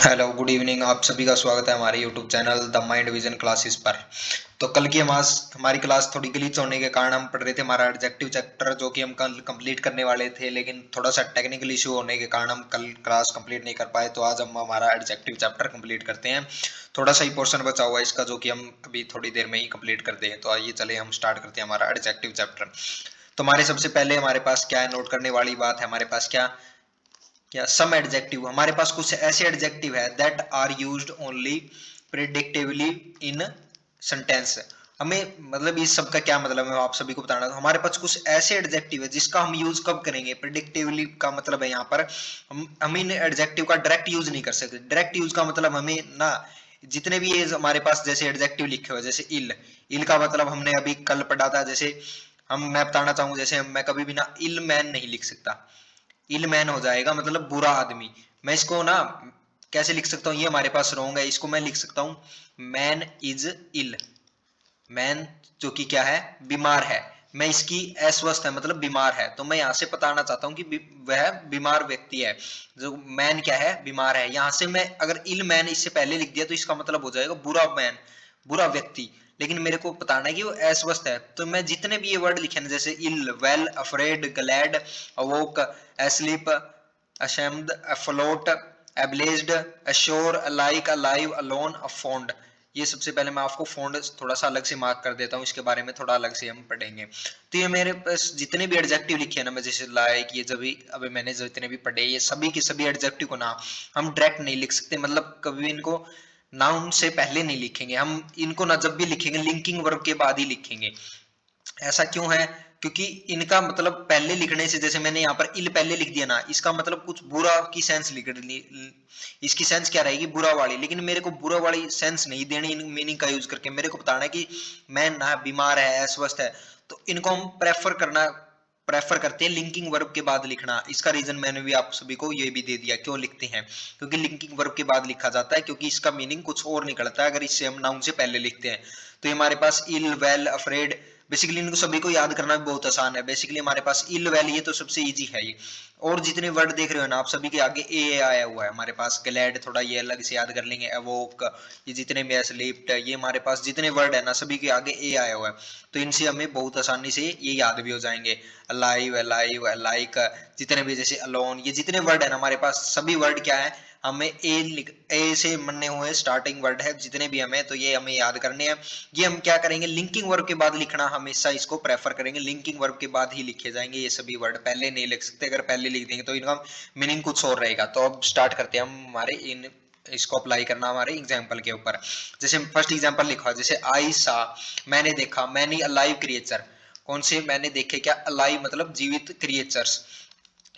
Hello good evening. आप सभी का स्वागत है हमारे YouTube channel the mind vision classes पर। तो कल की हमारी क्लास थोड़ी ग्लिच होने के कारण हम पढ़ रहे थे हमारा एडजेक्टिव चैप्टर, जो कि हम कल कंप्लीट करने वाले थे, लेकिन थोड़ा सा टेक्निकल इशू होने के कारण हम कल क्लास कंप्लीट नहीं कर पाए। तो आज हम हमारा एडजेक्टिव चैप्टर कंप्लीट करते हैं। थोड़ा सा ही पोर्शन बचा हुआ है इसका, जो कि हम अभी थोड़ी देर में ही कंप्लीट करते हैं। तो आइए चले हम स्टार्ट करते हैं हमारा एडजेक्टिव चैप्टर। तो हमारे सबसे पहले हमारे पास क्या है, नोट करने वाली बात है हमारे पास क्या सम एडजेक्टिव। हमारे पास कुछ ऐसे एडजेक्टिव है that are used only predictively in sentence. हमें मतलब इस सब का क्या मतलब है आप सभी को बताना। तो हमारे पास कुछ ऐसे एडजेक्टिव है जिसका हम यूज कब करेंगे। प्रिडिक्टिवली का मतलब है यहाँ पर हम इन एडजेक्टिव का डायरेक्ट यूज नहीं कर सकते। डायरेक्ट यूज का मतलब हमें ना, जितने भी ये हमारे पास जैसे एडजेक्टिव लिखे हुए, जैसे इल, इल का मतलब हमने अभी कल पढ़ा था। जैसे मैं बताना चाहूँ, जैसे मैं कभी भी ना इल मैन नहीं लिख सकता। इल मैन हो जाएगा मतलब बुरा आदमी। मैं इसको ना कैसे लिख सकता हूँ, ये हमारे पास रॉन्ग है। इसको मैं लिख सकता हूँ मैन इज इल। मैन जो कि क्या है, बीमार है। मैं इसकी अस्वस्थ है मतलब बीमार है, तो मैं यहाँ से बताना चाहता हूँ कि वह बीमार व्यक्ति है। जो मैन क्या है, बीमार है। यहाँ से मैं अगर इल मैन इससे पहले लिख दिया तो इसका मतलब हो जाएगा बुरा मैन, बुरा व्यक्ति। लेकिन मेरे को बताना है कि वो अस्वस्थ है, तो मैं जितने भी ये वर्ड लिखे ना, जैसे ill, well, afraid, glad, awake, asleep, ashamed, afloat, ablaze, assure, alike, alive, alone, अफोन्ड। ये सबसे पहले मैं आपको फोन्ड थोड़ा सा अलग से मार्क कर देता हूँ, इसके बारे में थोड़ा अलग से हम पढ़ेंगे। तो ये मेरे पास जितने भी एडजेक्टिव लिखे हैं ना, मैं जैसे लाइक, ये जब भी अभी मैंने जितने भी पढ़े, ये सभी के सभी एडजेक्टिव को ना हम डायरेक्ट नहीं लिख सकते। मतलब कभी भी इनको नाउन से पहले नहीं लिखेंगे। हम इनको ना जब भी लिखेंगे लिंकिंग वर्ब के बाद ही लिखेंगे। ऐसा क्यों है, क्योंकि इनका मतलब पहले लिखने से, जैसे मैंने यहाँ पर इल पहले लिख दिया ना, इसका मतलब कुछ बुरा की सेंस लिख ली। इसकी सेंस क्या रहेगी, बुरा वाली। लेकिन मेरे को बुरा वाली सेंस नहीं देनी इन मीनिंग का यूज करके। मेरे को बताना है कि मैं ना बीमार है, अस्वस्थ है, तो इनको हम प्रेफर करते हैं लिंकिंग वर्ब के बाद लिखना। इसका रीजन मैंने भी आप सभी को ये भी दे दिया क्यों लिखते हैं। क्योंकि लिंकिंग वर्ब के बाद लिखा जाता है, क्योंकि इसका मीनिंग कुछ और निकलता है अगर इससे हम नाउन से पहले लिखते हैं। तो ये हमारे पास इल, वेल, अफ्रेड, बेसिकली इनको सभी को याद करना भी बहुत आसान है। बेसिकली हमारे पास इल, वेल, ये तो सबसे इजी है ये। और जितने वर्ड देख रहे हो ना आप, सभी के आगे ए आया हुआ है हमारे पास। ग्लैड थोड़ा ये अलग से याद कर लेंगे, एवोक, ये जितने भी स्लीप्ड, ये हमारे पास जितने वर्ड है ना, सभी के आगे ए आया हुआ है। तो इनसे हमें बहुत आसानी से ये याद भी हो जाएंगे। अलाइव, अलाइव, लाइक, जितने भी जैसे अलोन, ये जितने वर्ड है ना हमारे पास, सभी वर्ड क्या है, हमें ए से बनने हुए स्टार्टिंग वर्ड है जितने भी हमें, तो ये हमें याद करने हैं। ये हम क्या करेंगे, लिंकिंग वर्ब के बाद लिखना हमेशा इसको प्रेफर करेंगे। लिंकिंग वर्ब के बाद ही लिखे जाएंगे ये सभी वर्ड, पहले नहीं लिख सकते। अगर पहले लिख देंगे तो इनका मीनिंग कुछ और रहेगा। तो अब स्टार्ट करते हैं हम हमारे इन इसको अप्लाई करना हमारे एग्जाम्पल के ऊपर। जैसे फर्स्ट एग्जाम्पल लिखा, जैसे आई सा, मैंने देखा, मैनी अलाइव क्रिएचर। कौन से मैंने देखे, क्या अलाइव मतलब जीवित क्रिएचर्स।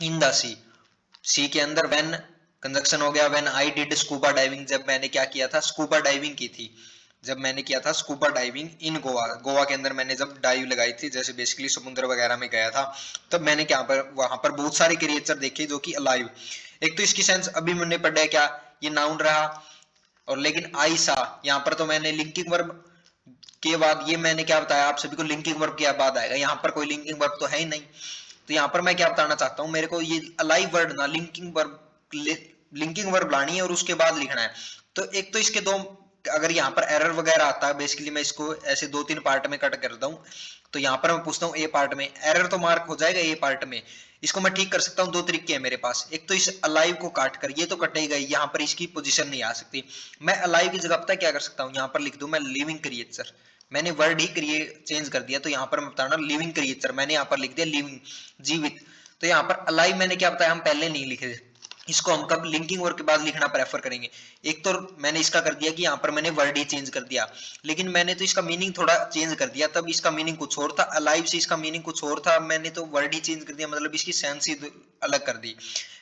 इन द सी के अंदर व्हेन कंजक्शन हो गया। When I did scuba diving, जब मैंने क्या किया था, स्कूबा डाइविंग की थी। जब मैंने किया था स्कूबा डाइविंग इन गोवा, गोवा के अंदर मैंने जब डाइव लगाई थी, जैसे बेसिकली समुद्र वगैरह में गया था, तब मैंने क्या पर वहां पर बहुत सारे क्रिएचर देखे जो कि अलाइव। एक तो इसकी सेंस अभी मैंने पढ़ा क्या, ये नाउन रहा। और लेकिन आई सा, यहाँ पर तो मैंने लिंकिंग वर्ब के बाद, ये मैंने क्या बताया आप सभी को, लिंकिंग वर्ब के बाद आएगा। यहाँ पर कोई लिंकिंग वर्ब तो है ही नहीं। तो यहाँ पर मैं क्या बताना चाहता हूँ, मेरे को ये अलाइव वर्ड ना लिंकिंग वर्ब लानी है और उसके बाद लिखना है। तो एक तो इसके दो, अगर यहाँ पर एरर वगैरह आता है, बेसिकली मैं इसको ऐसे दो तीन पार्ट में कट करता हूँ। तो यहाँ पर मैं पूछता हूँ ए पार्ट में एरर तो मार्क हो जाएगा ए पार्ट में। इसको मैं ठीक कर सकता हूँ, दो तरीके हैं मेरे पास। एक तो इस अलाइव को काट कर, ये तो कटेगा ही, यहाँ पर इसकी पोजीशन नहीं आ सकती। मैं अलाइव की जगह पता क्या कर सकता हूँ, यहाँ पर लिख दूं मैं लिविंग क्रिएचर। मैंने वर्ड ही क्रिएट चेंज कर दिया, तो यहाँ पर मैं बताना लिविंग क्रिएचर, मैंने यहाँ पर लिख दिया लिविंग, जीवित। तो यहाँ पर अलाइव मैंने क्या बताया, हम पहले नहीं लिखे। इसको हम कब लिंकिंग वर्ड के बाद लिखना प्रेफर करेंगे। एक तो मैंने इसका कर दिया कि यहाँ पर मैंने वर्ड ही चेंज कर दिया, लेकिन मैंने तो इसका मीनिंग थोड़ा चेंज कर दिया, तब इसका मीनिंग कुछ और था। अलाइव से इसका मीनिंग कुछ और था, मैंने तो वर्ड ही चेंज कर दिया, मतलब इसकी सेंस ही अलग कर दी।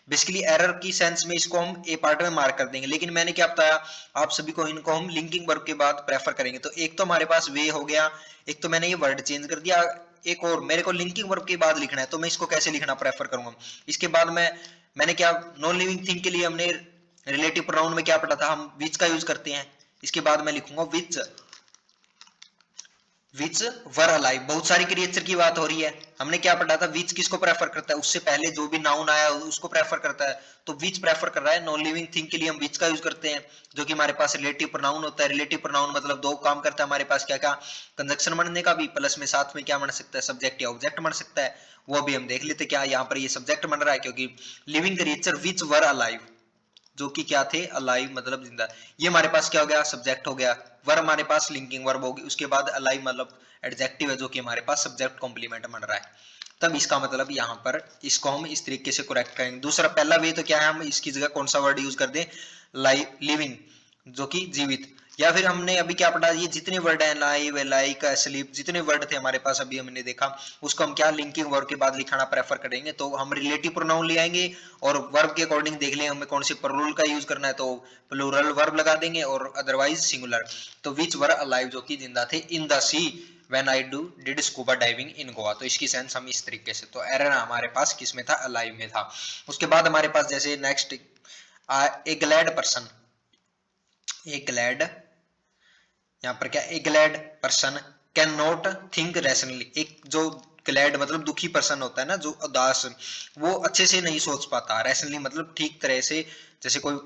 बेसिकली एरर की सेंस में इसको हम ए पार्ट में मार्क कर देंगे, लेकिन मैंने क्या बताया आप सभी को, इनको हम लिंकिंग वर्ब के बाद प्रेफर करेंगे। तो एक तो हमारे पास वे हो गया, एक तो मैंने ये वर्ड चेंज कर दिया। एक और मेरे को लिंकिंग वर्ब के बाद लिखना है, तो मैं इसको कैसे लिखना प्रेफर करूंगा। इसके बाद मैंने क्या, नॉन लिविंग थिंग के लिए हमने रिलेटिव प्रोनाउन में क्या पढ़ा था, हम विच का यूज करते हैं। इसके बाद मैं लिखूंगा विच, विच वर अलाइव, बहुत सारी क्रिएचर की बात हो रही है। हमने क्या पढ़ा था, विच किसको प्रेफर करता है, उससे पहले जो भी नाउन आया उसको प्रेफर करता है, तो विच प्रेफर कर रहा है। नॉन लिविंग थिंग के लिए हम विच का यूज करते हैं, जो कि हमारे पास रिलेटिव प्रोनाउन होता है। रिलेटिव प्रोनाउन मतलब दो काम करता है हमारे पास, क्या क्या, कंजक्शन बनने का भी, प्लस में साथ में क्या बन सकता है, सब्जेक्ट या ऑब्जेक्ट बन सकता है। वो भी हम देख लेते क्या यहाँ पर ये सब्जेक्ट बन रहा है, क्योंकि लिविंग क्रिएचर विच वर अलाइव, जो कि क्या थे, अलाइव मतलब जिंदा। ये हमारे पास क्या हो गया, सब्जेक्ट हो गया। वर हमारे पास लिंकिंग वर्ब होगी, उसके बाद अलाइव मतलब एडजेक्टिव है, जो कि हमारे पास सब्जेक्ट कॉम्प्लीमेंट बन रहा है। तब इसका मतलब यहाँ पर इसको हम इस तरीके से करेक्ट करेंगे। दूसरा पहला वे तो क्या है, हम इसकी जगह कौन सा वर्ड यूज कर दें, लाइव, लिविंग, जो कि जीवित। या फिर हमने अभी क्या पढ़ा, ये जितने वर्ड है, लाइव, लाइक, स्लीप, जितने वर्ड थे हमारे पास अभी हमने देखा, उसको हम क्या लिंकिंग वर्ब के बाद लिखाना प्रेफर करेंगे। तो हम रिलेटिव प्रोनाउन ले आएंगे और वर्ब के अकॉर्डिंग देख लें हमें कौन से प्लूरल का यूज करना है, तो प्लूरल वर्ब लगा देंगे, और अदरवाइज सिंगुलर। तो विच वर अलाइव, जो कि जिंदा थे, in the see when I did scuba diving इन गोवा। तो इसकी सेंस हम इस तरीके से, तो एरर हमारे पास किस में था, अलाइव में था। उसके बाद हमारे पास जैसे next, a glad person, a glad, यहाँ पर क्या, a glad person can not think rationally, एक जो ग्लैड मतलब दुखी पर्सन होता है ना, जो उदास, वो अच्छे से नहीं सोच पाता, रैशनली मतलब ठीक तरह से, जैसे कोई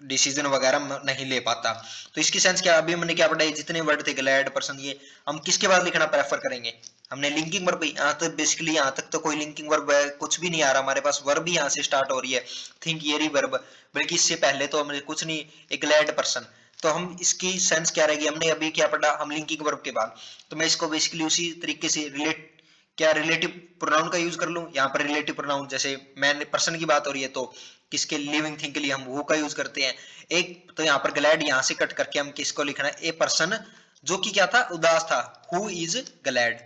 डिसीजन वगैरह नहीं ले पाता। तो इसकी सेंस क्या, अभी हमने क्या पढ़ा, जितने वर्ड थे ग्लैड पर्सन, ये हम किसके बाद लिखना प्रेफर करेंगे, हमने लिंकिंग वर्ब, यहाँ तक बेसिकली यहाँ तक तो कोई लिंकिंग वर्ब कुछ भी नहीं आ रहा हमारे पास, वर्ब भी यहाँ से स्टार्ट हो रही है, थिंक ये रही वर्ब, बल्कि इससे पहले तो हमने कुछ नहीं, एक ग्लैड पर्सन। तो हम इसकी सेंस क्या रहेगी, हमने अभी क्या पढ़ा, हम लिंकिंग वर्ब के बाद, तो मैं इसको बेसिकली उसी तरीके से रिलेट, क्या रिलेटिव प्रोनाउन का यूज कर लूं। यहाँ पर रिलेटिव प्रोनाउन, जैसे मैन पर्सन की बात हो रही है, तो किसके, लिविंग थिंग के लिए हम वो का यूज करते हैं। एक तो यहाँ पर ग्लैड, यहाँ से कट करके हम किसको लिखना है, ए पर्सन, जो कि क्या था, उदास था, हु इज ग्लैड,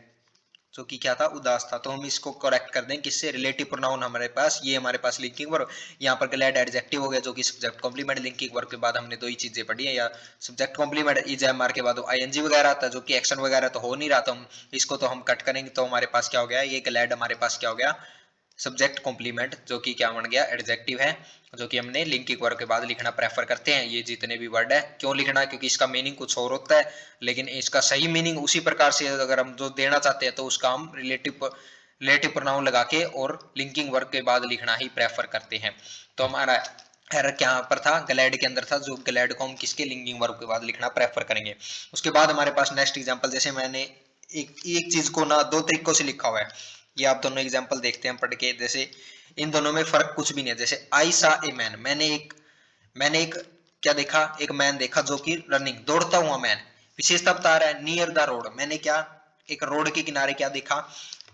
जो कि क्या था, उदास था। तो हम इसको करेक्ट कर दें किससे, रिलेटिव प्रोनाउन हमारे पास, ये हमारे पास लिंकिंग वर्ब, यहाँ पर ग्लैड एडजेक्टिव हो गया, जो कि सब्जेक्ट कॉम्प्लीमेंट। लिंकिंग वर्ब के बाद हमने दो ही चीजें पढ़ी है, या subject complement, is am are के बाद आईएनजी वगैरह आता है, जो कि एक्शन वगैरह तो हो नहीं रहा, तो हम इसको तो हम कट करेंगे। तो हमारे पास क्या हो गया, ये ग्लैड हमारे पास क्या हो गया, सब्जेक्ट कॉम्प्लीमेंट, जो कि क्या बन गया, एडजेक्टिव है, जो कि हमने लिंकिंग वर्ब के बाद लिखना प्रेफर करते हैं। ये जितने भी वर्ड है, क्यों लिखना, क्योंकि इसका मीनिंग कुछ और होता है, लेकिन इसका सही मीनिंग उसी प्रकार से अगर हम जो देना चाहते हैं, तो उसका हम रिलेटिव प्रोनाउन लगा के और लिंकिंग वर्ब के बाद लिखना ही प्रेफर करते हैं। तो हमारा एरर क्या पर था, ग्लैड के अंदर था, जो ग्लैड को हम किसके, लिंकिंग वर्ब के बाद लिखना प्रेफर करेंगे। उसके बाद हमारे पास नेक्स्ट एग्जांपल, जैसे मैंने एक चीज को ना दो तरीकों से लिखा हुआ है, ये आप दोनों एग्जांपल देखते हैं पढ़ के। जैसे इन दोनों में फर्क कुछ भी नहीं है। जैसे आई सा ए मैन, मैंने एक क्या देखा, एक मैन देखा, जो कि रनिंग, दौड़ता हुआ मैन। विशेषता बता रहा है, नियर द रोड, मैंने क्या, एक रोड के किनारे क्या देखा।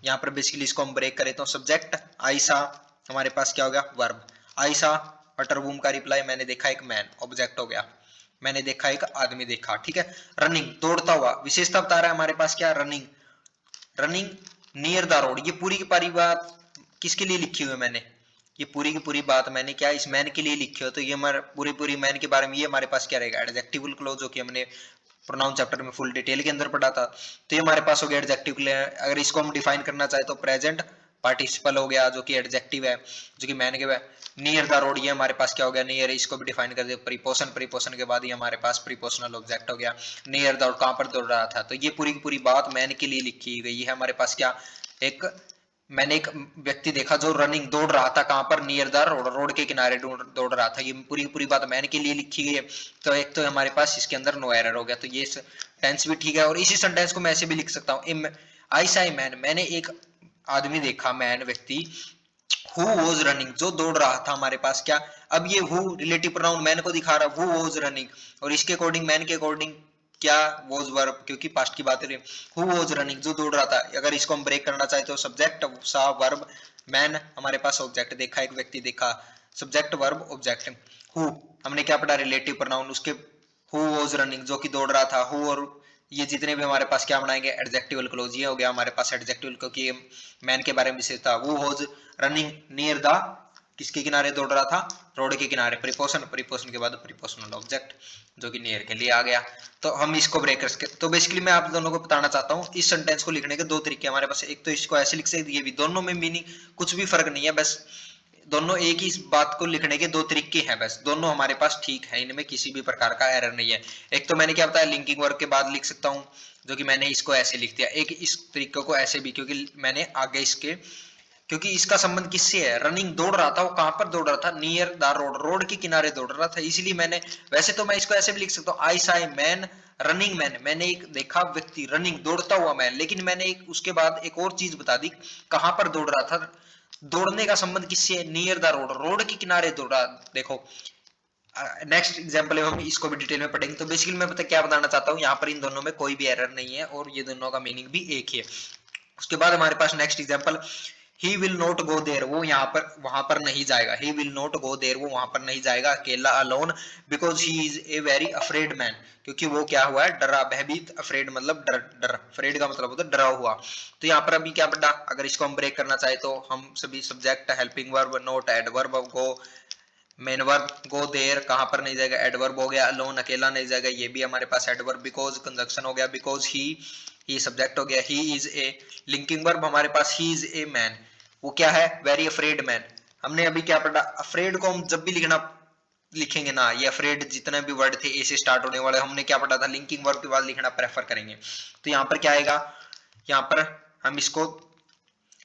यहाँ पर बेसिकली इसको हम ब्रेक करें तो सब्जेक्ट आई सा, हमारे पास क्या हो गया, वर्ब। आई सा बटर बूम का रिप्लाई, मैंने देखा एक मैन, ऑब्जेक्ट हो गया। मैंने देखा एक आदमी देखा, ठीक है। रनिंग, दौड़ता हुआ, विशेषता बता रहा है हमारे पास क्या, running, running near the road. ये पूरी की पूरी बात किसके लिए लिखी हुई है मैंने, ये पूरी की पूरी बात मैंने क्या, इस मैन के लिए लिखी हो। तो ये हमारे पूरी मैन के बारे में, ये हमारे पास क्या रहेगा, एडजेक्टिव क्लोज, जो कि हमने प्रोनाउन चैप्टर में फुल डिटेल के अंदर पढ़ा था। तो ये हमारे पास हो गया एडजेक्टिव क्लोज। अगर इसको हम डिफाइन करना चाहे तो प्रेजेंट पार्टिसिपल हो गया, जो कि एडजेक्टिव है, जो कि मैन के। नियर द रोड, ये हमारे पास क्या हो गया, नियर, इसको भी डिफाइन कर दिया प्रीपोशन, प्रीपोशन के बाद ये हमारे पास प्रीपोशनल ऑब्जेक्ट हो गया। नियर द, कहां पर दौड़ रहा था, तो ये पूरी की पूरी बात मैन के लिए लिखी गई है हमारे पास। क्या, एक, मैंने एक व्यक्ति देखा जो रनिंग, दौड़ रहा था, कहां पर, नियर द रोड, रोड के किनारे दौड़ रहा था। ये पूरी पूरी बात मैन के लिए लिखी गई है। तो एक तो हमारे पास इसके अंदर नो एरर हो गया, तो ये टेंस भी ठीक है। और इसी सेंटेंस को मैं ऐसे भी लिख सकता हूँ, आई सा मैन, मैंने एक आदमी देखा, मैन व्यक्ति, हु वॉज रनिंग, जो दौड़ रहा था। हमारे पास क्या, अब ये हु रिलेटिव प्रोनाउन मैन को दिखा रहा, हु वॉज रनिंग, और इसके अकॉर्डिंग, मैन के अकॉर्डिंग क्या, वॉज वर्ब, क्योंकि पास्ट की बात है। हु वॉज रनिंग, जो दौड़ रहा था। अगर इसको हम ब्रेक करना चाहे तो सब्जेक्ट सा वर्ब मैन, हमारे पास ऑब्जेक्ट देखा, एक व्यक्ति देखा, सब्जेक्ट वर्ब ऑब्जेक्ट। हु, हमने क्या पढ़ा, रिलेटिव प्रोनाउन, उसके हु वॉज रनिंग, जो कि दौड़ रहा था, हु, और ये जितने भी हमारे पास क्या बनाएंगे, एडजेक्टिवल क्लोज। ये हो गया हमारे पास एडजेक्टिवल, क्योंकि मैन के बारे में विशेषता, वो वॉज रनिंग नियर द, किसके किनारे दौड़ रहा था, रोड के किनारे। प्रीपोशन, प्रीपोशन के बाद प्रीपोशनल ऑब्जेक्ट, जो कि नियर के लिए आ गया। तो हम इसको ब्रेक कर सकते। तो बेसिकली मैं आप दोनों को बताना चाहता हूँ, इस सेंटेंस को लिखने के दो तरीके हमारे पास। एक तो इसको ऐसे लिख सकते, ये भी, दोनों में मीनिंग कुछ भी फर्क नहीं है, बस दोनों एक ही बात को लिखने के दो तरीके हैं, बस दोनों हमारे पास ठीक है, इनमें किसी भी प्रकार का एरर नहीं है। एक तो मैंने क्या बताया, लिंकिंग वर्ब के बाद लिख सकता हूँ, जो कि मैंने इसको ऐसे लिख दिया, एक इस तरीके को ऐसे भी, क्योंकि मैंने आगे इसके, क्योंकि इसका संबंध किससे है, रनिंग दौड़ रहा था, वो कहां पर दौड़ रहा था, नियर द रोड, रोड के किनारे दौड़ रहा था, इसलिए मैंने, वैसे तो मैं इसको ऐसे भी लिख सकता हूँ, आई सा ए मैन रनिंग मैन, मैंने एक देखा व्यक्ति रनिंग दौड़ता हुआ मैन, लेकिन मैंने एक उसके बाद एक और चीज बता दी, कहां पर दौड़ रहा था, दौड़ने का संबंध किससे है, नियर द रोड, रोड के किनारे दौड़ा। देखो नेक्स्ट एग्जांपल है, हम इसको भी डिटेल में पढ़ेंगे। तो बेसिकली मैं पता क्या बताना चाहता हूँ, यहाँ पर इन दोनों में कोई भी एरर नहीं है और ये दोनों का मीनिंग भी एक ही है। उसके बाद हमारे पास next example, he will not go there, वो यहाँ पर वहां पर नहीं जाएगा, he will not go there, वो वहां पर नहीं जाएगा अकेला, alone, because he is a very afraid man, क्योंकि वो क्या हुआ है, डरा, भयभीत, अफ्रेड मतलब डर, डर, अफ्रेड का मतलब होता है डरा हुआ। तो यहाँ पर अभी क्या पढ़ा, अगर इसको हम ब्रेक करना चाहे तो हम सभी subject, helping verb, not, adverb, go, main verb, go there, कहां पर नहीं जाएगा, एडवर्ब हो गया, अलोन अकेला नहीं जाएगा, ये भी हमारे पास एडवर्ब, बिकॉज कंजक्शन हो गया, बिकॉज ही सब्जेक्ट हो गया, ही इज ए, लिंकिंग वर्ब हमारे पास, ही इज ए मैन, वो क्या है, वेरी अफ्रेड मैन। हमने अभी क्या पढ़ा, अफ्रेड को हम जब भी लिखेंगे ना, ये अफ्रेड जितने भी वर्ड थे ए से स्टार्ट होने वाले, हमने क्या पढ़ा था, लिंकिंग वर्ब के बाद लिखना प्रेफर करेंगे। तो यहाँ पर क्या आएगा, यहाँ पर हम इसको,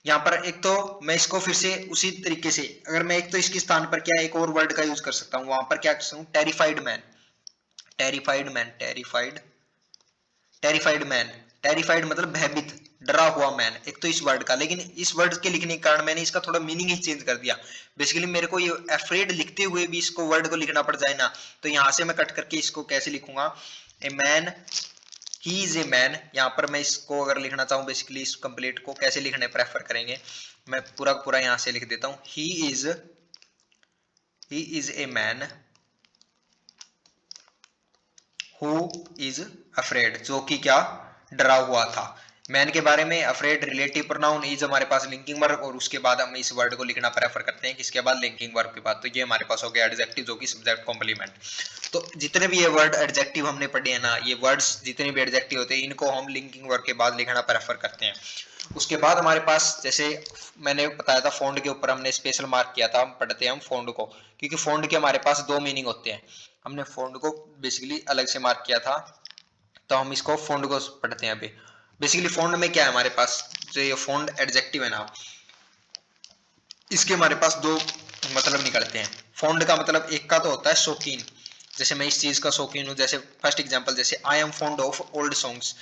यहाँ पर एक तो मैं इसको फिर से उसी तरीके से, अगर मैं एक तो इसके स्थान पर क्या एक और वर्ड का यूज कर सकता हूँ, वहां पर क्या कर सकता हूँ, terrified man, terrified man, terrified, terrified man, terrified मतलब भयभीत, डरा हुआ मैन, एक तो इस वर्ड का, लेकिन इस वर्ड के लिखने के कारण मैंने इसका थोड़ा मीनिंग ही चेंज कर दिया। बेसिकली मेरे को ये अफ्रेड लिखते हुए भी इसको वर्ड को लिखना पड़ जाए ना, तो यहां से मैं कट करके इसको कैसे लिखूंगा, a man, he is a man, यहाँ पर मैं इसको अगर लिखना चाहूँ, बेसिकली इस कंप्लीट को कैसे लिखने प्रेफर करेंगे, मैं पूरा पूरा यहाँ से लिख देता हूँ, ही is a man who is afraid, जो कि क्या, डरा हुआ था। मैन के बारे में, अफ्रेड रिलेटिव प्रोनाउन, इज हमारे पास लिंकिंग वर्ब, और उसके बाद हम इस वर्ड को लिखना प्रेफर करते हैं किसके बाद, लिंकिंग वर्ब के बाद। तो ये हमारे पास हो गया एडजेक्टिव, जो कि सब्जेक्ट कॉम्प्लीमेंट। तो जितने भी ये वर्ड एडजेक्टिव हमने पढ़े हैं ना, ये वर्ड्स जितने भी एडजेक्टिव होते हैं, इनको हम लिंकिंग वर्ब के बाद लिखना प्रेफर करते हैं। उसके बाद हमारे पास, जैसे मैंने बताया था, फोंड के ऊपर हमने स्पेशल मार्क किया था, हम पढ़ते हैं हम फोंड को, क्योंकि फोंड के हमारे पास दो मीनिंग होते हैं, हमने फोंड को बेसिकली अलग से मार्क किया था, तो हम इसको फोंड को पढ़ते हैं अभी। बेसिकली फोंड में क्या है हमारे पास, जो ये फोंड एडजेक्टिव है ना, इसके हमारे पास दो मतलब निकलते हैं। फोंड का मतलब एक का तो होता है शौकीन, जैसे मैं इस चीज का शौकीन हूँ, जैसे फर्स्ट एग्जांपल, जैसे I am fond of old songs,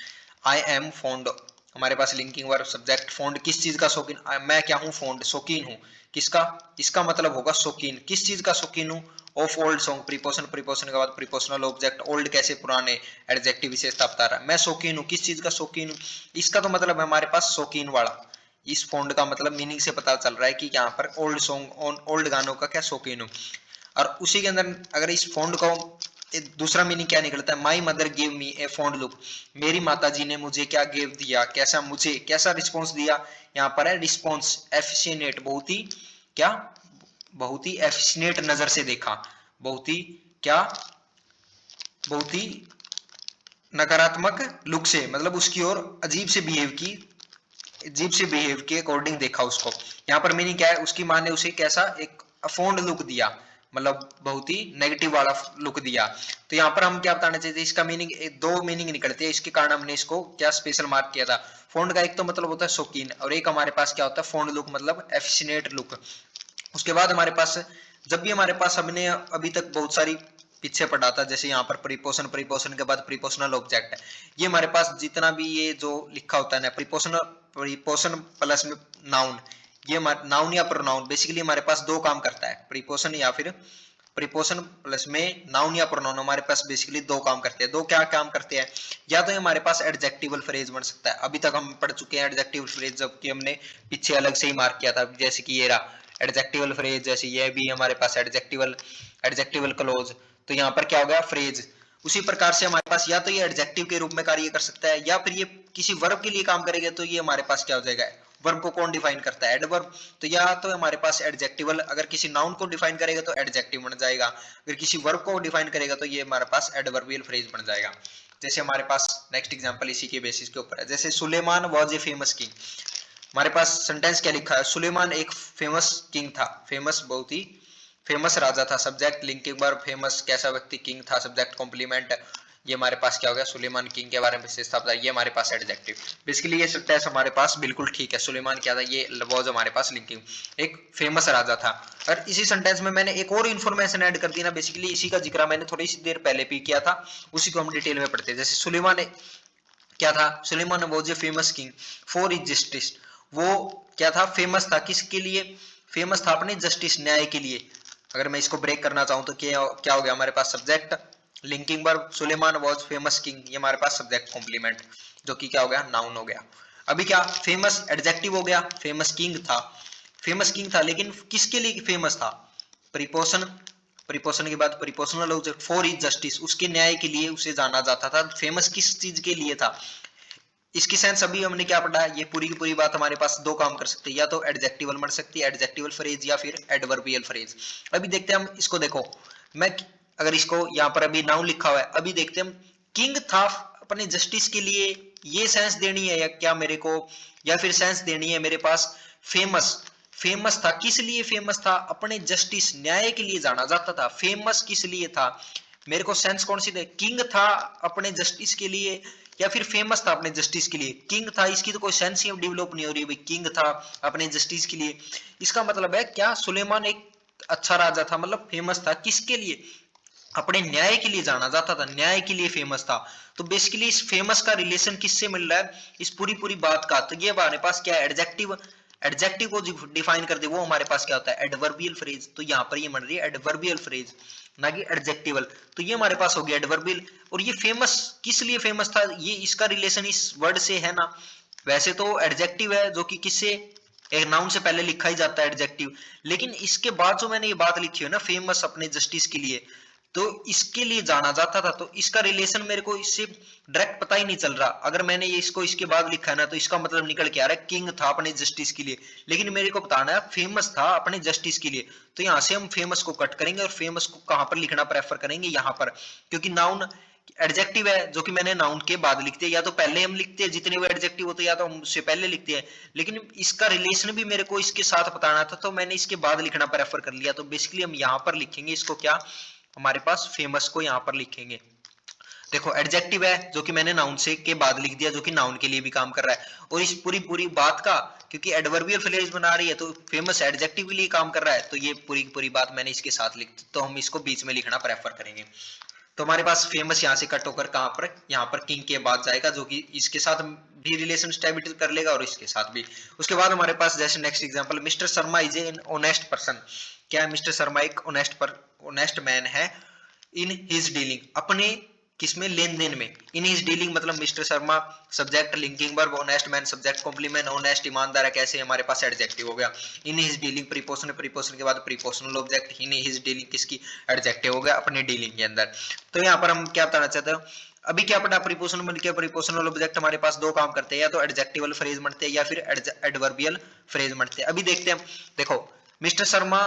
I am fond, हमारे पास लिंकिंग वर्ब, सब्जेक्ट, फॉन्ड किस चीज का शौकीन, मैं क्या हूँ, फॉन्ड, शौकीन हूँ किसका, इसका मतलब होगा शौकीन, किस चीज का शौकीन हूँ, of old song, preposition, preposition के बाद प्रीपोजिशनल ऑब्जेक्ट, ओल्ड कैसे पुराने, एडजेक्टिव विशेषता बता रहा है, मैं शौकीन हूँ किस चीज का शौकीन हूँ, इसका तो मतलब है हमारे पास शौकीन वाला। इस फॉन्ड का मतलब मीनिंग से पता चल रहा है कि यहाँ पर ओल्ड सॉन्ग, ओल्ड गानों का क्या शौकीन हूँ। और उसी के अंदर अगर इस फॉन्ड को दूसरा मीनिंग क्या निकलता है, my mother give me A fond look, मेरी माता जी ने मुझे क्या गिव दिया, कैसा, मुझे कैसा रिस्पॉन्स दिया, यहाँ पर है रिस्पॉन्स, एफिशिएंट, बहुत ही क्या, बहुत ही एफिशिएंट नजर से देखा, बहुत ही क्या, बहुत ही नकारात्मक लुक से, मतलब उसकी ओर अजीब से बिहेव की, अजीब से बिहेव के अकॉर्डिंग देखा उसको। यहाँ पर मीनिंग क्या है, उसकी माँ ने उसे कैसा एक अफोन्ड लुक दिया, मतलब बहुत ही नेगेटिव वाला लुक दिया। तो यहाँ पर हम क्या बताना चाहिए, इसका मीनिंग, दो मीनिंग निकलते हैं, इसके कारण हमने इसको क्या स्पेशल मार्क किया था। फोन्ड का एक तो मतलब होता है शौकीन, और एक हमारे पास क्या होता है, फोन्ड लुक मतलब एफिशिएंट लुक। उसके बाद हमारे पास, जब भी हमारे पास, हमने अभी तक बहुत सारी पीछे पढ़ा था, जैसे यहाँ पर प्रीपोजिशन, प्रीपोजिशन के बाद प्रीपोजिशनल ऑब्जेक्ट है, ये हमारे पास जितना भी ये जो लिखा होता है ना, प्रीपोजिशन, प्रीपोजिशन प्लस में नाउन, ये नाउन या प्रोनाउन, बेसिकली हमारे पास दो काम करता है, प्रीपोजिशन या फिर प्रीपोजिशन प्लस में नाउन या प्रोनाउन, हमारे पास बेसिकली दो काम करते हैं। दो क्या काम करते हैं, या तो हमारे पास एडजेक्टिवल फ्रेज बन सकता है, अभी तक हम पढ़ चुके हैं एडजेक्टिवल फ्रेज, जबकि हमने पीछे अलग से ही मार्क किया था, जैसे कि ये रहा एडजेक्टिवल फ्रेज, जैसे ये भी हमारे पास एडजेक्टिवल, एडजेक्टिवल क्लोज। तो यहाँ पर क्या हो गया, फ्रेज। उसी प्रकार से हमारे पास या तो ये एडजेक्टिव के रूप में कार्य कर सकता है, या फिर ये किसी वर्ब के लिए काम करेगा, तो ये हमारे पास क्या हो जाएगा, वर्ब को कौन डिफाइन करता है, एडवर्ब। तो या तो हमारे पास एडजेक्टिवल, अगर किसी नाउन को डिफाइन करेगा तो एडजेक्टिव बन जाएगा, अगर किसी वर्ब को डिफाइन करेगा तो ये हमारे पास एडवर्बियल फ्रेज बन जाएगा। जैसे हमारे पास नेक्स्ट एग्जांपल इसी के बेसिस के ऊपर है, जैसे Suleman was a famous king, हमारे पास सेंटेंस क्या लिखा है, सुलेमान एक फेमस किंग था, फेमस बहुत ही फेमस राजा था। सब्जेक्ट लिंकिंग वर्ब, फेमस कैसा व्यक्ति, किंग था, सब्जेक्ट कॉम्प्लीमेंट, ये हमारे पास क्या हो गया, सुलेमान किंग के बारे में विशेषता बताई, ये हमारे पास एडजेक्टिव। बेसिकली ये सेंटेंस हमारे पास बिल्कुल ठीक है। सुलेमान क्या था, ये वाज हमारे पास लिंकिंग, एक फेमस राजा था। और इसी सेंटेंस में मैंने एक और इन्फॉर्मेशन ऐड कर दी ना, बेसिकली इसी का जिक्र मैंने थोड़ी सी देर पहले भी किया था, उसी को हम डिटेल में पढ़ते हैं। जैसे सुलेमान क्या था, Suleman was a famous king for his justice, वो क्या था, फेमस था, किसके लिए फेमस था, अपने जस्टिस, न्याय के लिए। अगर मैं इसको ब्रेक करना चाहूं तो क्या हो गया हमारे पास, subject linking verb, Sulaiman was famous king, ये हमारे पास सब्जेक्ट कॉम्प्लीमेंट, जो कि क्या हो गया, नाउन हो गया। अभी क्या, फेमस एडजेक्टिव हो गया, फेमस किंग था, फेमस किंग था, लेकिन किसके लिए फेमस था, प्रीपोशन, प्रीपोशन के बाद प्रीपोशनल ऑब्जेक्ट, फॉर इज जस्टिस, उसके न्याय के लिए उसे जाना जाता था। फेमस किस चीज के लिए था, इसकी सेंस अभी हमने क्या पढ़ा है, ये पूरी की पूरी बात हमारे पास दो काम कर सकती है, या तो एडजेक्टिवल मर सकती है, एडजेक्टिवल फ्रेज, या फिर एडवर्बियल फ्रेज। अभी देखते हैं हम इसको, देखो मैं अगर इसको यहाँ पर अभी नाउन लिखा हुआ है, अभी देखते हैं हम, किंग था अपने जस्टिस के लिए, ये सेंस देनी है या क्या मेरे को, या फिर सेंस देनी है मेरे पास फेमस, फेमस था, किस लिए फेमस था, अपने जस्टिस, न्याय के लिए जाना जाता था। फेमस किस लिए था, मेरे को सेंस कौन सी दे, किंग था अपने जस्टिस के लिए, या फिर फेमस था अपने जस्टिस के लिए। किंग था, इसकी तो कोई सेंस ही डेवलप नहीं हो रही भाई, किंग था अपने जस्टिस के लिए, इसका मतलब है क्या, सुलेमान एक अच्छा राजा था, मतलब फेमस था किसके लिए, अपने न्याय के लिए जाना जाता था, न्याय के लिए फेमस था। तो बेसिकली इस फेमस का रिलेशन किससे मिल रहा है, इस पूरी पूरी बात का, तो ये हमारे पास क्या है, एडजेक्टिव, एडजेक्टिव को डिफाइन कर दे वो हमारे पास क्या होता है, एडवर्बियल फ्रेज। तो यहाँ पर ये बन रही है एडवर्बियल फ्रेज, ना कि एडजेक्टिवल। तो ये हमारे पास हो गया एडवर्बियल। और ये फेमस किस लिए फेमस था, ये इसका रिलेशन इस वर्ड से है ना। वैसे तो एडजेक्टिव है जो कि किससे, एक नाउन से पहले लिखा ही जाता है एडजेक्टिव, लेकिन इसके बाद जो मैंने ये बात लिखी है ना, फेमस अपने जस्टिस के लिए, तो इसके लिए जाना जाता था, तो इसका रिलेशन मेरे को इससे डायरेक्ट पता ही नहीं चल रहा। अगर मैंने ये इसको इसके बाद लिखा है ना, तो इसका मतलब निकल के आ रहा है किंग था अपने जस्टिस के लिए, लेकिन मेरे को बताना है फेमस था अपने जस्टिस के लिए। तो यहाँ से हम फेमस को कट करेंगे और फेमस को कहां पर लिखना प्रेफर करेंगे, यहाँ पर, क्योंकि नाउन एडजेक्टिव है जो कि मैंने नाउन के बाद लिखते हैं, या तो पहले हम लिखते हैं जितने भी एडजेक्टिव होते हैं, या तो हम उससे पहले लिखते हैं, लेकिन इसका रिलेशन भी मेरे को इसके साथ बताना था, तो मैंने इसके बाद लिखना प्रेफर कर लिया। तो बेसिकली हम यहाँ पर लिखेंगे इसको क्या, हमारे पास फेमस को यहाँ पर लिखेंगे। देखो एडजेक्टिव है जो कि मैंने नाउन से के बाद लिख दिया, जो कि नाउन के लिए भी काम कर रहा है। और इस पूरी पूरी बात का, क्योंकि एडवर्बियल फ्रेज बना रही है, तो फेमस एडजेक्टिव के लिए काम कर रहा है, तो ये पूरी पूरी बात मैंने इसके साथ लिख, तो हम इसको बीच में लिखना प्रेफर करेंगे। तो हमारे पास फेमस यहाँ से कट होकर कहां पर, यहाँ पर किंग के बाद जाएगा, जो कि इसके साथ भी रिलेशन स्टेबिलिटी कर लेगा और इसके साथ भी। उसके बाद हमारे पास जैसे next example, mister Sharma is an honest person. क्या है, मिस्टर शर्मा एक ऑनेस्ट मैन है, इन हिज डीलिंग, अपने किसमें, लेन देन में। इन हिज डीलिंग मतलब mister Sharma, subject linking verb, honest man subject complement, honest ईमानदार है, कैसे, हमारे पास एडजेक्टिव हो गया। In his dealing preposition, preposition के बाद prepositional object, in his dealing किसकी, एडजेक्टिव हो गया अपने डीलिंग के अंदर। तो यहाँ पर हम क्या बताना चाहते हो, अभी क्या पढ़ा, प्रीपोजिशन मिल के प्रीपोजिशनल ऑब्जेक्ट हमारे पास दो काम करते हैं, या तो एडजेक्टिवल फ्रेज बनते हैं या फिर एडवर्बियल फ्रेज बनते हैं। अभी देखते हैं, देखो मिस्टर शर्मा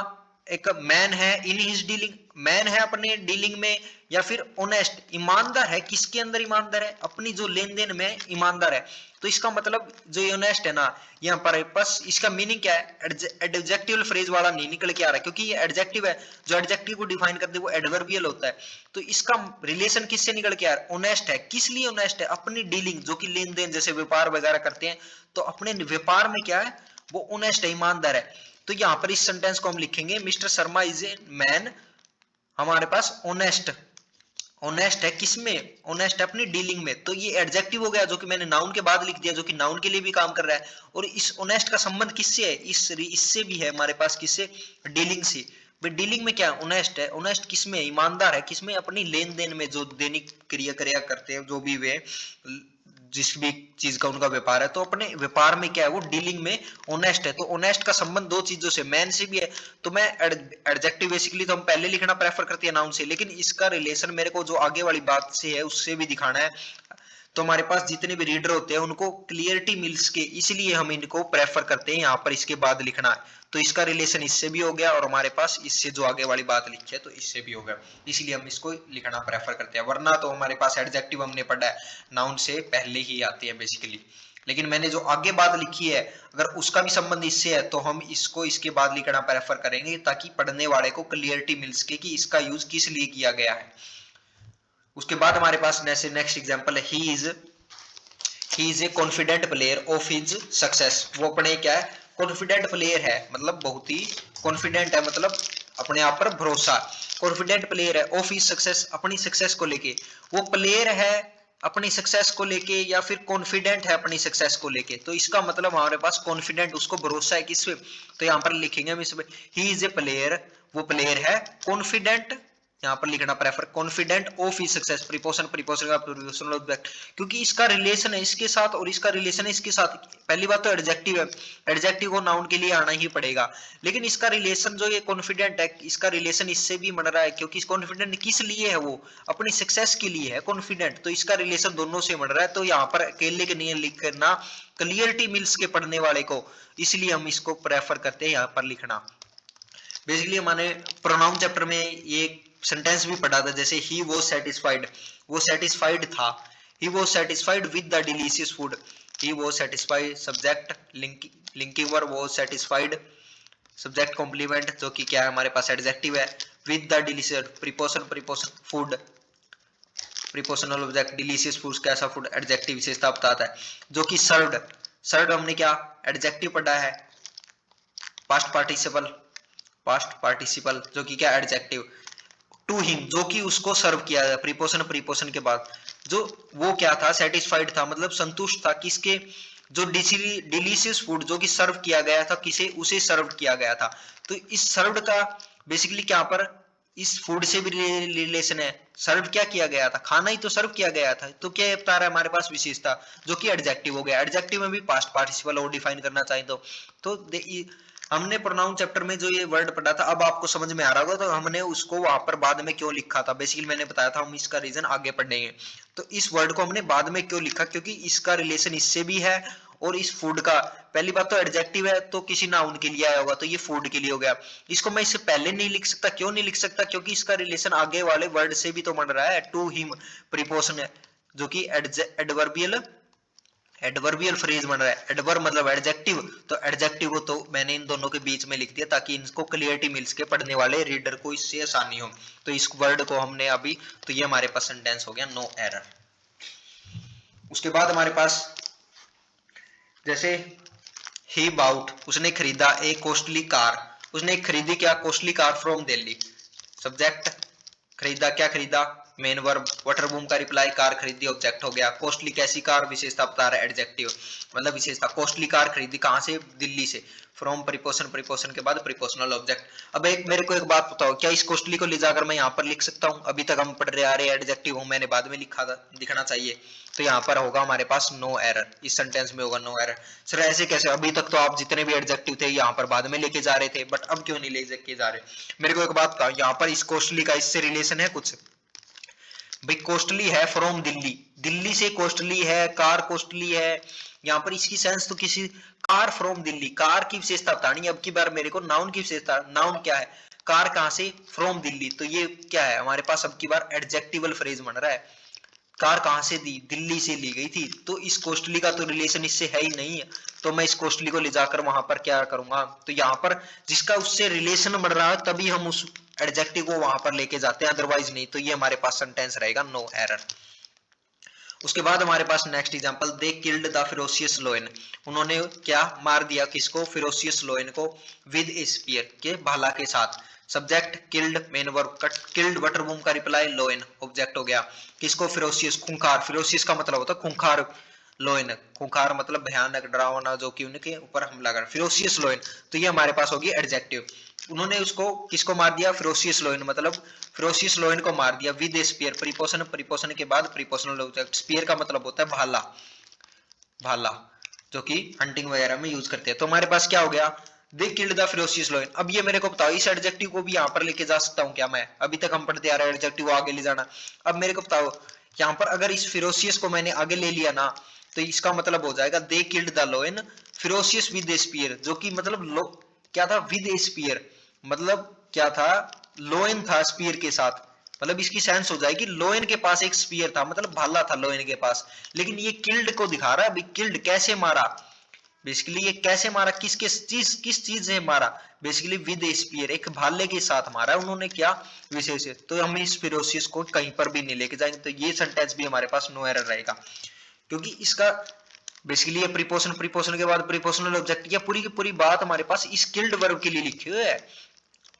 एक मैन है, इन हिज डीलिंग, मैन है अपने डीलिंग में, या फिर ऑनेस्ट, ईमानदार है, किसके अंदर ईमानदार है, अपनी जो लेन देन में ईमानदार है। तो इसका मतलब जो ऑनेस्ट है ना, यहाँ पर बस इसका मीनिंग क्या है, एडजेक्टिव फ्रेज वाला नहीं निकल के आ रहा है, क्योंकि ये एडजेक्टिव है, जो एडजेक्टिव को डिफाइन कर दे वो एडवर्बियल होता है। तो इसका रिलेशन किससे निकल के आ रहा है, ऑनेस्ट है, किस लिए ऑनेस्ट है, अपनी डीलिंग, जो कि लेन देन जैसे व्यापार वगैरह करते हैं, तो अपने व्यापार में क्या है, वो ऑनेस्ट है, ईमानदार है। तो यहाँ पर इस सेंटेंस को हम लिखेंगे, mister Sharma is a man, हमारे पास ऑनेस्ट, ऑनेस्ट है किसमें, ऑनेस्ट है अपनी डीलिंग में। तो ये एडजेक्टिव हो गया जो कि मैंने नाउन के बाद लिख दिया, जो कि नाउन के लिए भी काम कर रहा है। और इस ऑनेस्ट का संबंध किससे है, इससे भी है हमारे पास, किससे, डीलिंग से। डीलिंग में क्या ऑनेस्ट है, ऑनेस्ट किसमें, ईमानदार है, किसमें, अपनी लेन देन में, जो दैनिक क्रिया क्रिया करते हैं, जो भी वे जिस भी चीज का उनका व्यापार है, तो अपने व्यापार में क्या है, वो डीलिंग में ऑनेस्ट है। तो ऑनेस्ट का संबंध दो चीजों से, मैन से भी है। तो मैं एडजेक्टिव बेसिकली तो हम पहले लिखना प्रेफर करते हैं नाउन से, लेकिन इसका रिलेशन मेरे को जो आगे वाली बात से है उससे भी दिखाना है। तो हमारे पास जितने भी रीडर होते हैं उनको क्लियरिटी मिल सके, इसलिए हम इनको प्रेफर करते हैं यहाँ पर इसके बाद लिखना है। तो इसका रिलेशन इससे भी हो गया, और हमारे पास इससे जो आगे वाली बात लिखी है तो इससे भी हो गया, इसलिए हम इसको लिखना प्रेफर करते हैं। वरना तो हमारे पास एडजेक्टिव हमने पढ़ा है नाउन से पहले ही आती है बेसिकली, लेकिन मैंने जो आगे बात लिखी है अगर उसका भी संबंध इससे है तो हम इसको इसके बाद लिखना प्रेफर करेंगे ताकि पढ़ने वाले को क्लियरिटी मिल सके कि इसका यूज किस लिए किया गया है। उसके बाद हमारे पास नेक्स्ट एग्जांपल है ही is A confident player of his success. वो अपने क्या है, कॉन्फिडेंट प्लेयर है, मतलब बहुत ही कॉन्फिडेंट है, मतलब अपने आप पर भरोसा, कॉन्फिडेंट प्लेयर है ऑफ हिज सक्सेस, अपनी सक्सेस को लेके। वो प्लेयर है अपनी सक्सेस को लेके या फिर कॉन्फिडेंट है अपनी सक्सेस को लेके, तो इसका मतलब हमारे पास कॉन्फिडेंट, उसको भरोसा है किस पे, तो यहाँ पर लिखेंगे हम इसमें ही इज ए प्लेयर, वो प्लेयर है कॉन्फिडेंट, यहाँ पर लिखना prefer confident of his success, preposition preposition का प्रीपोजिशनल ऑब्जेक्ट, क्योंकि इसका रिलेशन है इसके साथ और इसका रिलेशन है इसके साथ। पहली बात तो एडजेक्टिव है, एडजेक्टिव को नाउन के लिए आना ही पड़ेगा, लेकिन इसका रिलेशन जो ये कॉन्फिडेंट है इसका रिलेशन इससे भी बन रहा है, क्योंकि कॉन्फिडेंट किस लिए है, वो अपनी सक्सेस के लिए है कॉन्फिडेंट, तो इसका रिलेशन दोनों से बन रहा है। तो यहाँ पर अकेले के नहीं लिखना, क्लियरिटी मिल्स के पढ़ने वाले को, इसलिए हम इसको प्रेफर करते हैं यहाँ पर लिखना। बेसिकली हमारे प्रोनाउन चैप्टर में ये सेंटेंस भी पढ़ा था, जैसे ही वो सेटिस्फाइड, वो सेटिस्फाइड था, ही वो satisfied with the delicious food, he वो सेटिस्फाइड, सब्जेक्ट लिंकिंग वर्ब वो सेटिस्फाइड, सब्जेक्ट कॉम्प्लीमेंट जो कि क्या है हमारे पास एडजेक्टिव है, with the delicious, preposition food, prepositional object, delicious food कैसा फूड, एडजेक्टिव विशेषता बताता है, जो कि सर्व्ड, सर्व्ड हमने क्या एडजेक्टिव पढ़ा है, पास्ट पार्टिसिपल जो कि क्या एडजेक्टिव, टू हिम जो कि उसको सर्व किया गया, प्रीपोजिशन के बाद, जो वो क्या था सेटिस्फाइड था, मतलब संतुष्ट था किसके, जो डिलीशियस फूड जो कि सर्व किया गया था, किसे, उसे सर्व किया गया था। तो इस सर्व्ड का बेसिकली क्या पर इस फूड से भी रिलेशन है, सर्व क्या किया गया था, खाना ही तो सर्व किया गया था, तो क्या बता रहा है हमारे पास विशेषता, जो कि एडजेक्टिव हो गया। एडजेक्टिव में भी पास्ट पार्टिसिपल और डिफाइन करना चाहिए तो हमने प्रोनाउन चैप्टर में जो ये वर्ड पढ़ा था, अब आपको समझ में आ रहा होगा तो हमने उसको वहां पर बाद में क्यों लिखा था, बेसिकली मैंने बताया था हम इसका रीजन आगे पढ़ेंगे। तो इस वर्ड को हमने बाद में क्यों लिखा, क्योंकि इसका रिलेशन इससे भी है और इस फूड का, पहली बात तो एडजेक्टिव है तो किसी नाउन के लिए आया होगा, तो ये फूड के लिए हो गया। इसको मैं इससे पहले नहीं लिख सकता, क्यों नहीं लिख सकता, क्योंकि इसका रिलेशन आगे वाले वर्ड से भी तो बन रहा है, टू हिम प्रीपोजिशन जो कि एडवर्बियल फ्रेज बन रहा है, एडवर्ब मतलब एडजेक्टिव, तो एडजेक्टिव को तो मैंने इन दोनों के बीच में लिख दिया ताकि इनको क्लियरिटी मिल सके पढ़ने वाले रीडर को, इससे आसानी हो। तो इस वर्ड को हमने अभी, तो ये हमारे पास सेंटेंस हो गया नो एरर। उसके बाद हमारे पास जैसे ही बाउट, उसने खरीदा ए कॉस्टली कार, उसने खरीदी क्या costly car from Delhi, subject खरीदा, क्या खरीदा मेन वर्ब, वाटर बूम का रिप्लाई कार खरीदी ऑब्जेक्ट हो गया, कॉस्टली कैसी कार विशेषता बता रहा है एडजेक्टिव, मतलब विशेषता, कॉस्टली कार खरीदी कहां से, दिल्ली से, फ्रॉम प्रीपोजिशन के बाद प्रीपोजिशनल ऑब्जेक्ट। अब एक मेरे को एक बात बताओ, क्या इस कॉस्टली को ले जाकर मैं यहाँ पर लिख सकता हूँ, अभी तक हम पढ़ रहे आ रहे एडजेक्टिव हूँ, मैंने बाद में लिखा था, दिखना चाहिए, तो यहाँ पर होगा हमारे पास नो एरर, इस सेंटेंस में होगा नो एरर। सर ऐसे कैसे, अभी तक तो आप जितने भी एडजेक्टिव थे यहाँ पर बाद में लेके जा रहे थे, बट अब क्यों नहीं लेके जा रहे। मेरे को एक बात कहा, यहाँ पर इस कॉस्टली का इससे रिलेशन है कुछ, भाई कॉस्टली है फ्रॉम दिल्ली, दिल्ली से कॉस्टली है, कार कॉस्टली है, यहाँ पर इसकी सेंस तो किसी, कार फ्रॉम दिल्ली, कार की विशेषता बतानी, अब की बार मेरे को नाउन की विशेषता, नाउन क्या है, कार कहां से, फ्रॉम दिल्ली, तो ये क्या है हमारे पास अब की बार एडजेक्टिवल फ्रेज बन रहा है, कार कहां से दी, दिल्ली से ली गई थी, तो इस कॉस्टली का तो रिलेशन इससे है ही नहीं है, तो मैं इस कॉस्टली को ले जाकर वहां पर क्या करूंगा, तो यहाँ पर जिसका उससे रिलेशन बढ़ रहा है तभी हम उस एडजेक्टिव को वहां पर लेके जाते हैं, अदरवाइज नहीं, तो ये हमारे पास सेंटेंस रहेगा नो एरर। उसके बाद हमारे पास next example, they killed the ferocious lion, उन्होंने क्या मार दिया किसको, फिरोशियस लोयन को, विद ए स्पीयर के भाला के साथ, subject killed main verb, killed water boom का रिप्लाई लोयन ऑब्जेक्ट हो गया, किसको फिरोशियस, खूंखार, फिरोशियस का मतलब होता है खूंखार, लोयन खूंखार मतलब भयानक डरावना जो कि उनके ऊपर हमला कर, फिरोशियस लोयन, तो ये हमारे पास होगी एडजेक्टिव। उन्होंने उसको किसको मार दिया, फिरोशियस लोयन, मतलब फिरोशियस लोयन को मार दिया, विद ए स्पीयर, प्रीपोजिशन के बाद प्रीपोजिशनल ऑब्जेक्ट, स्पीयर का मतलब होता है भाला, भाला जो कि हंटिंग वगैरह में यूज करते हैं, तो हमारे पास क्या हो गया, दे किल्ड द फिरोशियस लोयन। अब ये मेरे को बताओ इस एडजेक्टिव को भी यहाँ पर लेके जा सकता हूँ क्या मैं, अभी तक हम पढ़ते आ रहे हैं एडजेक्टिव आगे ले जाना, अब मेरे को बताओ यहाँ पर अगर इस फिरोशियस को मैंने आगे ले लिया ना, तो इसका मतलब हो जाएगा they killed the lion ferocious with a spear, जो कि मतलब क्या था, विद ए स्पीयर मतलब क्या था, लोयन था स्पीयर के साथ, मतलब इसकी सेंस हो जाएगी लोयन के पास एक स्पीयर था, मतलब भाला था लोयन के पास, लेकिन ये किल्ड को दिखा रहा है, किल्ड कैसे मारा, बेसिकली ये कैसे मारा, किस चीज से मारा, बेसिकली विद स्पीयर, एक भाले के साथ मारा उन्होंने, क्या विशेष है। तो हम इस फिरोसियस को कहीं पर भी नहीं लेके जाएंगे, तो ये सेंटेंस भी हमारे पास नो एरर रहेगा, क्योंकि इसका बेसिकली ये प्रीपोजिशन के बाद प्रीपोजिशनल ऑब्जेक्ट, या पूरी की पूरी बात हमारे पास स्किल्ड वर्ब के लिए लिखी हुई है।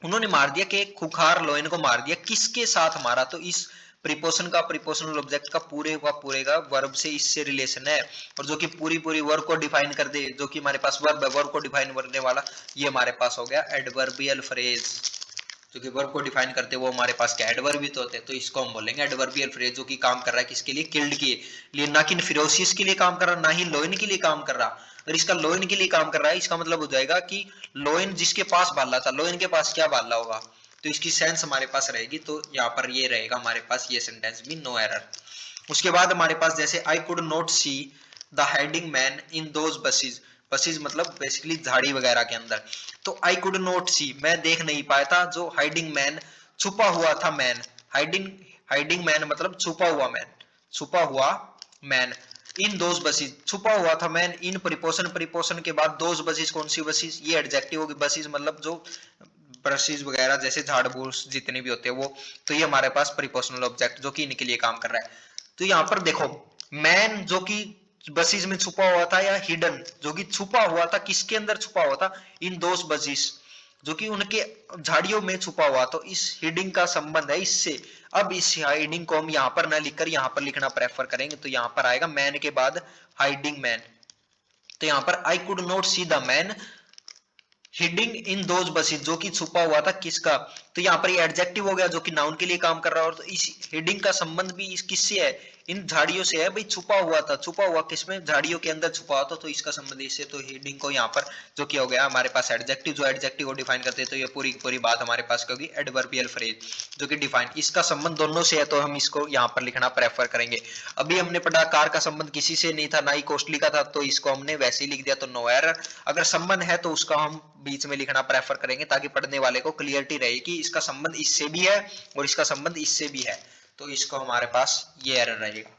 उन्होंने मार दिया कि खुखार लोयन को मार दिया, किसके साथ मारा, तो इस प्रीपोजिशन का प्रीपोजिशनल ऑब्जेक्ट का पूरे का वर्ब से इससे रिलेशन है, और जो कि पूरी वर्ब को डिफाइन कर दे, जो कि हमारे पास वर्ब है, वर्ब को डिफाइन करने वाला ये हमारे पास हो गया एडवर्बियल फ्रेज, जो कि वर्ब को डिफाइन करते हैं वो हमारे पास क्या एडवर्ब ही तो होते हैं, तो इसको हम बोलेंगे एडवर्बियल फ्रेज, जो कि काम कर रहा है किसके लिए, किल्ड के लिए, ना कि फिरोसियस के लिए काम कर रहा, ना ही लोयन के लिए काम कर रहा। अगर इसका लोयन के लिए काम कर रहा है, इसका मतलब हो जाएगा कि लोयन जिसके पास भाला था, लोयन के पास क्या भाला होगा, तो इसकी सेंस हमारे पास रहेगी, तो यहाँ पर ये रहेगा हमारे पास ये सेंटेंस भी नो एरर। उसके बाद हमारे पास जैसे I could not see the hiding man in those buses, buses मतलब बेसिकली झाड़ी वगैरह के अंदर, तो आई कुड नॉट सी मैं देख नहीं पाया था, जो हाइडिंग मैन छुपा हुआ था, मैन हाइडिंग, हाइडिंग मैन मतलब छुपा हुआ मैन, छुपा हुआ मैन, इन दोज बसेज छुपा हुआ था मैन, इन प्रीपोजिशन के बाद दोज बसेज, कौन सी बसेज, ये एडजेक्टिव होगी, बसेज मतलब जो ब्रशेज वगैरह जैसे झाड़ बूस जितने भी होते हैं वो, तो ये हमारे पास प्रीपोजिशनल ऑब्जेक्ट जो कि इनके लिए काम कर रहा है। तो यहाँ पर देखो मैन जो कि बसेज में छुपा हुआ था, या हिडन जो कि छुपा हुआ था, किसके अंदर छुपा हुआ था, इन दोस बसेज जो कि उनके झाड़ियों में छुपा हुआ, तो इस हिडिंग का संबंध है इससे। अब इस हाइडिंग को हम यहाँ पर ना लिखकर यहाँ पर लिखना प्रेफर करेंगे, तो यहाँ पर आएगा मैन के बाद हाइडिंग मैन, तो यहाँ पर I could not see the man heading in those buses, जो कि छुपा हुआ था किसका, तो यहाँ पर ये एडजेक्टिव हो गया जो कि नाउन के लिए काम कर रहा है, और तो इस हिडिंग का संबंध भी इस किससे है, इन झाड़ियों से है, भाई छुपा हुआ था, छुपा हुआ किसमें, झाड़ियों के अंदर छुपा हुआ था, तो इसका संबंध इससे, तो हिडिंग को यहाँ पर जो कि हो गया हमारे पास एडजेक्टिव, जो एडजेक्टिव को डिफाइन करते हैं, तो ये पूरी पूरी बात हमारे पास क्या होगी, एडवर्बियल फ्रेज जो कि डिफाइन, इसका संबंध दोनों से है, तो हम इसको यहाँ पर लिखना प्रेफर करेंगे। अभी हमने पढ़ा कार का संबंध किसी से नहीं था, ना ही कॉस्टली का था, तो इसको हमने वैसे ही लिख दिया, तो नो एरर। अगर संबंध है तो उसका हम बीच में लिखना प्रेफर करेंगे, ताकि पढ़ने वाले को क्लियरिटी रहे कि इसका संबंध इससे भी है और इसका संबंध इससे भी है, तो इसको हमारे पास ये एरर रहेगा।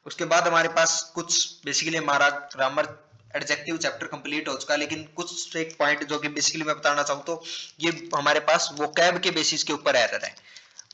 उसके बाद हमारे पास कुछ बेसिकली हमारा ग्रामर एडजेक्टिव चैप्टर कंप्लीट हो चुका है, लेकिन कुछ एक पॉइंट जो कि बेसिकली मैं बताना चाहूँ, तो ये हमारे पास वोकैब के बेसिस के ऊपर एरर है,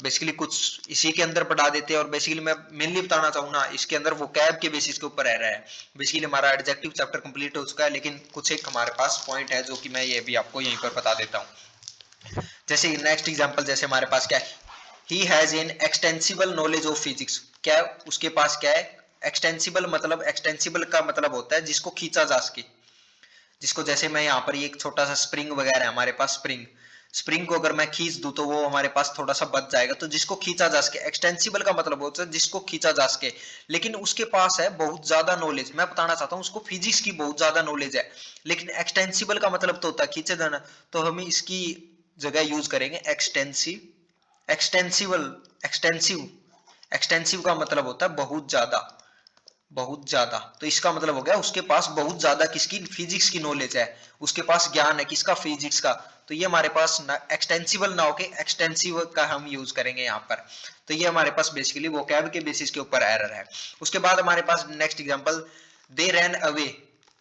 बेसिकली कुछ इसी के अंदर पढ़ा देते हैं, और बेसिकली मैं मेनली बताना चाहूँ ना, इसके अंदर वो कैब के बेसिस के ऊपर रह रहा है। बेसिकली हमारा एडजेक्टिव चैप्टर कंप्लीट हो चुका है, लेकिन कुछ एक हमारे पास पॉइंट है जो कि मैं ये भी आपको यहीं पर बता देता हूँ। जैसे नेक्स्ट एग्जांपल, जैसे हमारे पास क्या है, he has an extensible knowledge of physics, क्या उसके पास क्या है, एक्सटेंसिबल मतलब, एक्सटेंसिबल का मतलब होता है जिसको खींचा जा सके, जिसको जैसे मैं यहाँ पर एक छोटा सा स्प्रिंग वगैरह है हमारे पास, स्प्रिंग स्प्रिंग को अगर मैं खींच दूं तो वो हमारे पास थोड़ा सा बच जाएगा, तो जिसको खींचा जा सके, एक्सटेंसिबल का मतलब होता है जिसको खींचा जा सके, लेकिन उसके पास है बहुत ज्यादा नॉलेज, मैं बताना चाहता हूँ उसको फिजिक्स की बहुत ज्यादा नॉलेज है, लेकिन एक्सटेंसिबल का मतलब तो होता है खींचे जाना, तो हम इसकी जगह यूज करेंगे एक्सटेंसिव, एक्सटेंसिबल, एक्सटेंसिव, एक्सटेंसिव का मतलब होता है बहुत ज्यादा, बहुत ज्यादा, तो इसका मतलब हो गया उसके पास बहुत ज्यादा किसकी, फिजिक्स की नॉलेज है, उसके पास ज्ञान है किसका, फिजिक्स का, तो ये हमारे पास एक्सटेंसिबल ना होके एक्सटेंसिव का हम यूज करेंगे यहाँ पर, तो ये हमारे पास बेसिकली वोकैब के बेसिस के ऊपर एरर है। उसके बाद हमारे पास नेक्स्ट एग्जांपल, दे रैन अवे,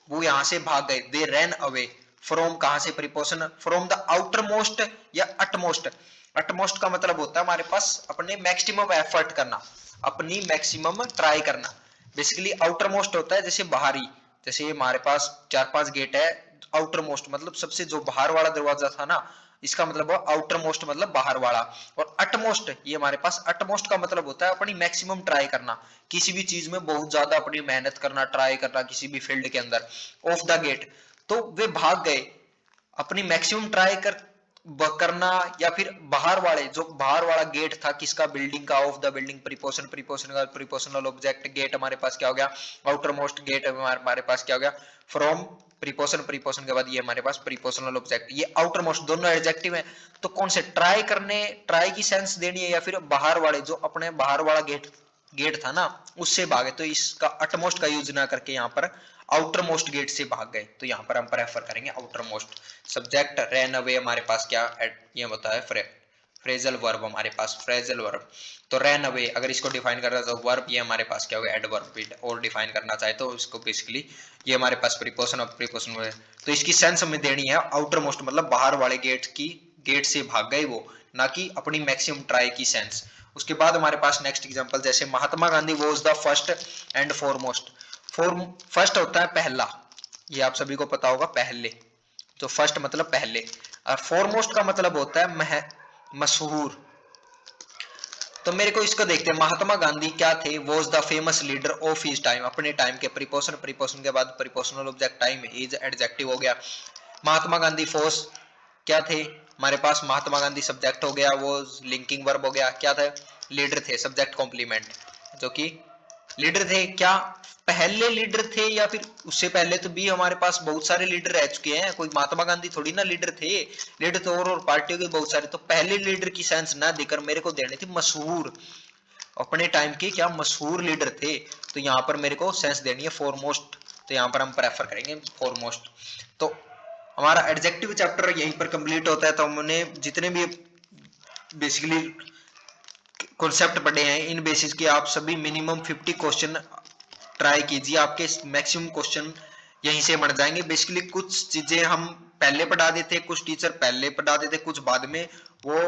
वो यहाँ से भाग गए, दे रैन अवे फ्रॉम, कहां से, preposition from the outer most या अटमोस्ट, अटमोस्ट का मतलब होता है हमारे पास अपने मैक्सिमम एफर्ट करना, अपनी मैक्सिमम ट्राई करना, बेसिकली आउटर मोस्ट होता है जैसे बाहरी, जैसे हमारे पास 4-5 गेट है, आउटर मोस्ट मतलब सबसे जो बाहर वाला दरवाजा था ना, इसका मतलब आउटर मोस्ट मतलब बाहर वाला, और अटमोस्ट ये हमारे पास, अटमोस्ट का मतलब होता है अपनी मैक्सिमम ट्राई करना, किसी भी चीज में बहुत ज्यादा अपनी मेहनत करना, ट्राई करना किसी भी फील्ड के अंदर, ऑफ द गेट, तो वे भाग गए अपनी मैक्सिमम ट्राई करना, या फिर बाहर वाले जो बाहर वाला गेट था किसका, बिल्डिंग का, of the building, preposition, preposition का प्रीपोजिशनल ऑब्जेक्ट, गेट हमारे पास क्या हो गया, आउटर मोस्ट गेट हमारे पास क्या हो गया, फ्रॉम, प्रीपोजिशन, प्रीपोजिशन के बाद ये हमारे पास प्रीपोजिशनल ऑब्जेक्ट, ये आउटर मोस्ट दोनों एडजेक्टिव है, तो कौन से ट्राई करने, ट्राई की सेंस देनी है, या फिर बाहर वाले जो अपने बाहर वाला गेट गेट था ना उससे भागे, तो इसका अटमोस्ट का यूज ना करके यहाँ पर आउटर मोस्ट गेट से भाग गए, तो यहाँ पर हम प्रेफर करेंगे outer most. Subject ran away हमारे पास क्या ये होता है फ्रेजल वर्ब हमारे पास, फ्रेजल वर्ब। तो रन अवे अगर इसको डिफाइन कर रहा है तो वर्ब ये हमारे पास क्या होगा, एडवर्ब। और डिफाइन करना चाहे तो इसको बेसिकली ये हमारे पास प्रीपोजिशन और प्रीपोजिशन है। तो इसकी सेंस हमें देनी है आउटर मोस्ट, मतलब बाहर वाले गेट की, गेट से भाग गए वो, ना कि अपनी मैक्सिमम ट्राई की सेंस। उसके बाद हमारे पास नेक्स्ट एग्जांपल, जैसे Mahatma Gandhi was the first and foremost. First होता है पहला, ये आप सभी को पता होगा, पहले। तो फर्स्ट मतलब पहले, और फॉरमोस्ट का मतलब होता है मशहूर। तो मेरे को इसको देखते हैं, महात्मा गांधी क्या थे, was the famous leader of his time, अपने टाइम के। प्रीपोजिशन, प्रीपोजिशन के बाद prepositional object time, is adjective हो गया। महात्मा गांधी फोर्स क्या थे हमारे पास, महात्मा गांधी सब्जेक्ट हो गया, वो लिंकिंग वर्ब हो गया, क्या था, लीडर थे, सब्जेक्ट कॉम्प्लीमेंट, जो कि लीडर थे। क्या पहले लीडर थे, या फिर उससे पहले तो भी हमारे पास बहुत सारे लीडर रह चुके हैं, कोई महात्मा गांधी थोड़ी ना लीडर थे, लीडर तो और पार्टियों के बहुत सारे। तो पहले लीडर की सेंस ना देकर मेरे को देनी थी मशहूर, अपने टाइम के क्या मशहूर लीडर थे। तो यहाँ पर मेरे को सेंस देनी है फॉरमोस्ट, तो यहाँ पर हम प्रेफर करेंगे फॉरमोस्ट। तो हमारा एडजेक्टिव चैप्टर यहीं पर कंप्लीट होता है। तो हमने जितने भी बेसिकली कॉन्सेप्ट पढ़े हैं, इन बेसिस के आप सभी मिनिमम 50 क्वेश्चन ट्राई कीजिए, आपके मैक्सिमम क्वेश्चन यहीं से बन जाएंगे। बेसिकली कुछ चीजें हम पहले पढ़ा देते, कुछ टीचर पहले पढ़ा देते, कुछ बाद में, वो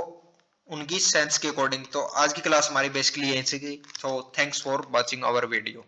उनकी सेंस के अकॉर्डिंग। तो आज की क्लास हमारी बेसिकली यहीं से गई। तो thanks for watching our video.